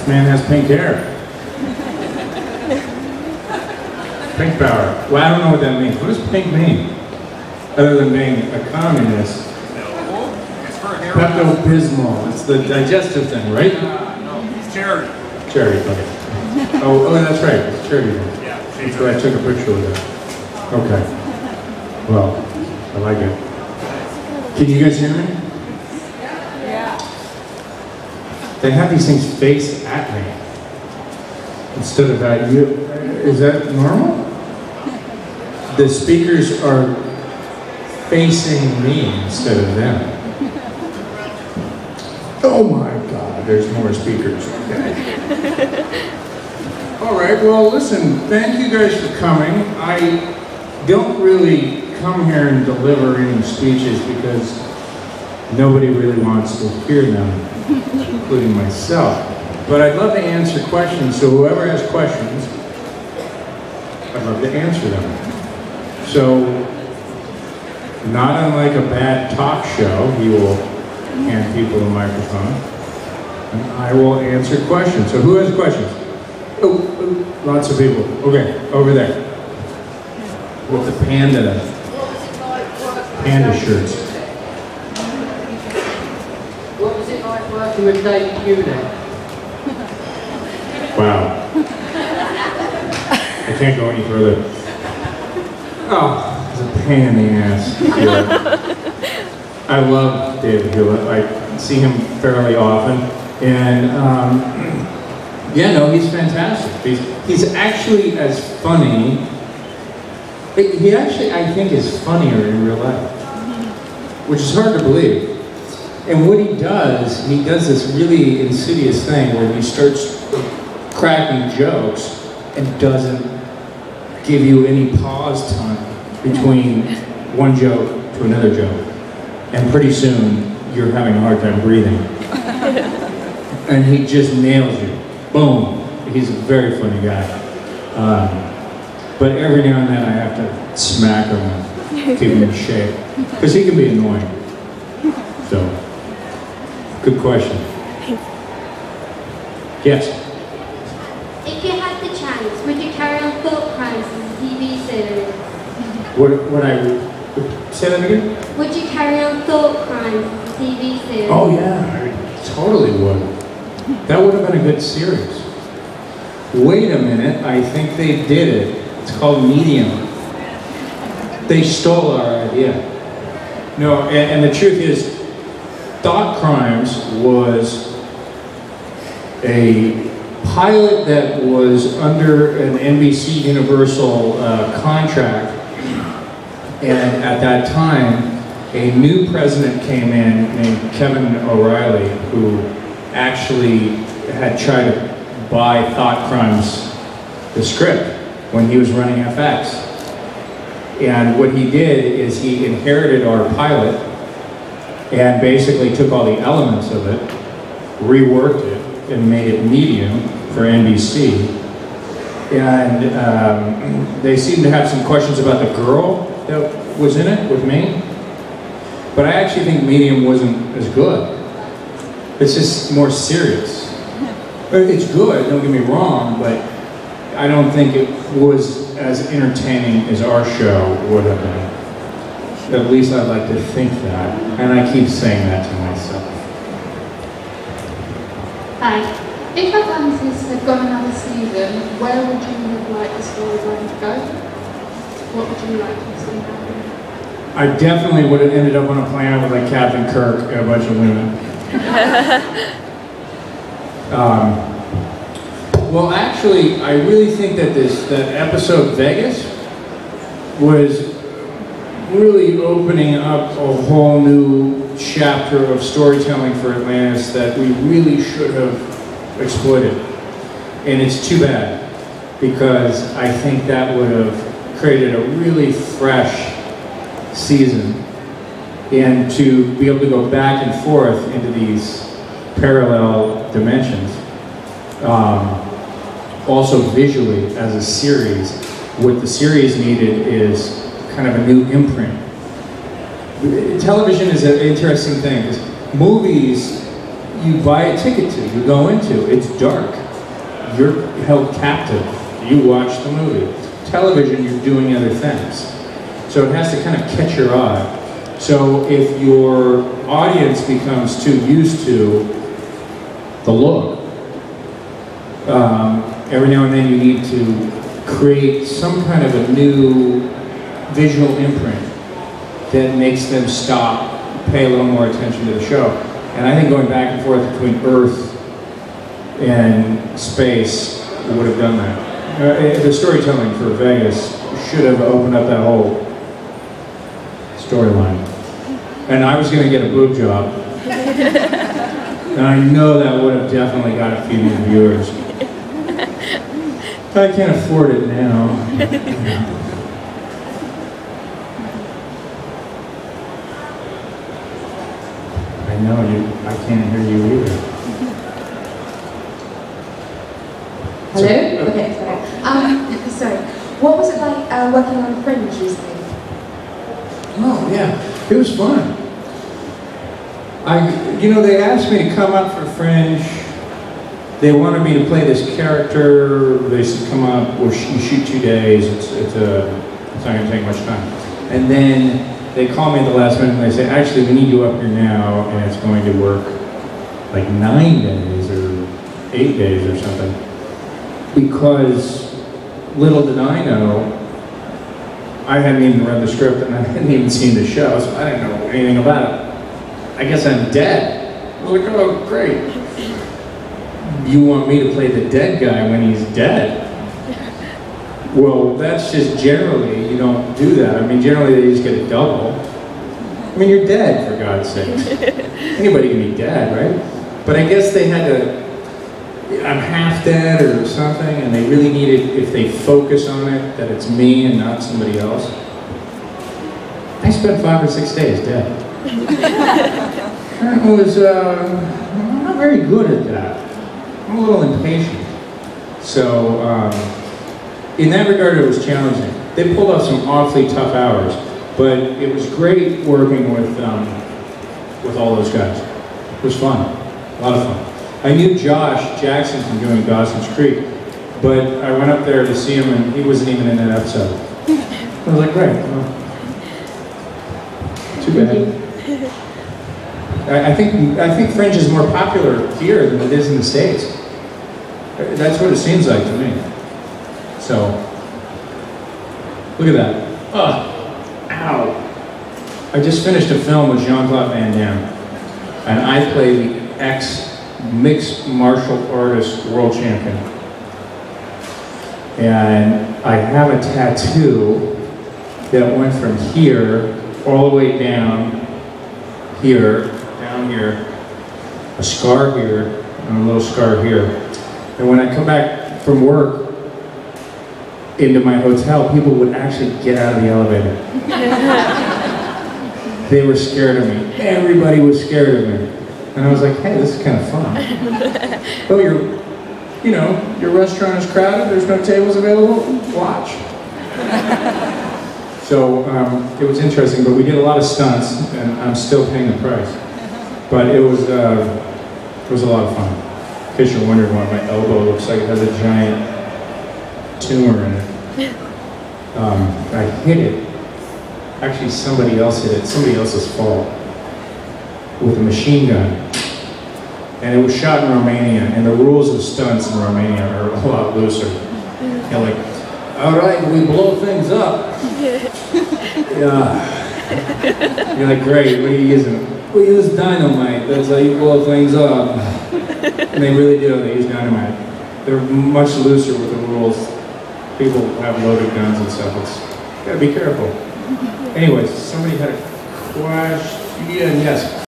This man has pink hair. Pink power. Well, I don't know what that means. What does pink mean? Other than being a communist. Pepto-Bismol. It's the digestive thing, right? No, it's charity. Charity, okay. Oh, that's right. It's charity. Yeah. That's why I took a picture of that. Okay. Well, I like it. Can you guys hear me? Yeah. They have these things face at me instead of at you. Is that normal? The speakers are facing me instead of them. Oh my God, there's more speakers. Okay. All right, well listen, thank you guys for coming. I don't really come here and deliver any speeches because nobody really wants to hear them, including myself. But I'd love to answer questions, so whoever has questions, I'd love to answer them. So, not unlike a bad talk show, he will hand people a microphone, and I will answer questions. So who has questions? Oh, lots of people. Okay, over there. With the panda shirts. What was it like working with David Hewlett? Wow. I can't go any further. Oh, it's a pain in the ass. Yeah. I love David Hewlett. I see him fairly often. And yeah, no, he's fantastic. He's actually as funny. He actually, I think, is funnier in real life, which is hard to believe. And what he does this really insidious thing where he starts cracking jokes and doesn't give you any pause time between one joke to another joke. And pretty soon, you're having a hard time breathing. And he just nails you. Boom. He's a very funny guy. But every now and then I have to smack him and keep him in shape. Because he can be annoying. So, good question. Yes? If you had the chance, would you carry on Thought Crimes as a TV series? Say that again? Would you carry on Thought Crimes as a TV series? Oh yeah, I totally would. That would have been a good series. Wait a minute, I think they did it. It's called Medium. They stole our idea. No, and the truth is, Thought Crimes was a pilot that was under an NBC Universal contract, and at that time, a new president came in named Kevin O'Reilly, who actually had tried to buy Thought Crimes, the script, when he was running FX. And what he did is he inherited our pilot and basically took all the elements of it, reworked it, and made it Medium for NBC. And they seem to have some questions about the girl that was in it with me. But I actually think Medium wasn't as good. It's just more serious. It's good, don't get me wrong, but I don't think it was as entertaining as our show would have been. At least I'd like to think that, and I keep saying that to myself. Hi. If Atlantis had gone another season, where would you have liked the storyline to go? What would you like to see happen? I definitely would have ended up on a planet with like Captain Kirk and a bunch of women. Well, actually, I really think that that episode Vegas was really opening up a whole new chapter of storytelling for Atlantis that we really should have exploited. And it's too bad, because I think that would have created a really fresh season, and to be able to go back and forth into these parallel dimensions. Also visually, as a series, what the series needed is kind of a new imprint. Television is an interesting thing. Movies you buy a ticket to, you go into. It's dark. You're held captive. You watch the movie. Television, you're doing other things. So it has to kind of catch your eye. So if your audience becomes too used to the look, every now and then you need to create some kind of a new visual imprint that makes them stop, pay a little more attention to the show. And I think going back and forth between Earth and space would have done that. The storytelling for Vegas should have opened up that whole storyline. And I was going to get a boob job. And I know that would have definitely got a few new viewers. I can't afford it now. I know, I can't hear you either. Hello? Okay, sorry. Sorry. What was it like working on Fringe recently? Oh, yeah. It was fun. They asked me to come up for Fringe. They wanted me to play this character. They said, come up, you shoot 2 days. It's not going to take much time. And then they called me at the last minute and they say, actually, we need you up here now, and it's going to work like 9 days or 8 days or something. Because little did I know, I hadn't even read the script and I hadn't even seen the show, so I didn't know anything about it. I guess I'm dead. I was like, oh, great. You want me to play the dead guy when he's dead? Well, that's just generally, you don't do that. I mean, generally they just get a double. I mean, you're dead, for God's sake. Anybody can be dead, right? But I guess they had to, I'm half dead or something, and they really needed, if they focus on it, that it's me and not somebody else. I spent 5 or 6 days dead. I was I'm not very good at that. I'm a little impatient. So in that regard, it was challenging. They pulled off some awfully tough hours, but it was great working with all those guys. It was fun, a lot of fun. I knew Josh Jackson from doing Dawson's Creek, but I went up there to see him and he wasn't even in that episode. I was like, great. Well, too bad. I think Fringe is more popular here than it is in the States. That's what it seems like to me. So, look at that. Oh, ow. I just finished a film with Jean-Claude Van Damme, and I play the ex-mixed martial artist world champion. And I have a tattoo that went from here all the way down here, a scar here, and a little scar here. And when I come back from work into my hotel, people would actually get out of the elevator. They were scared of me. Everybody was scared of me. And I was like, hey, this is kind of fun. Oh, your restaurant is crowded, there's no tables available, watch. So it was interesting, but we did a lot of stunts, and I'm still paying the price. But it was a lot of fun. In case you're wondering why my elbow looks like it has a giant tumor in it. I hit it. Actually, somebody else hit it. Somebody else's fault. With a machine gun. And it was shot in Romania, and the rules of stunts in Romania are a lot looser. You're like, all right, we blow things up. Yeah. You're like, great, what are you using? We use dynamite, that's how you blow things up. And they really do, they use dynamite. They're much looser with the rules. People have loaded guns and stuff, you gotta be careful. Anyways, somebody had a question, yes.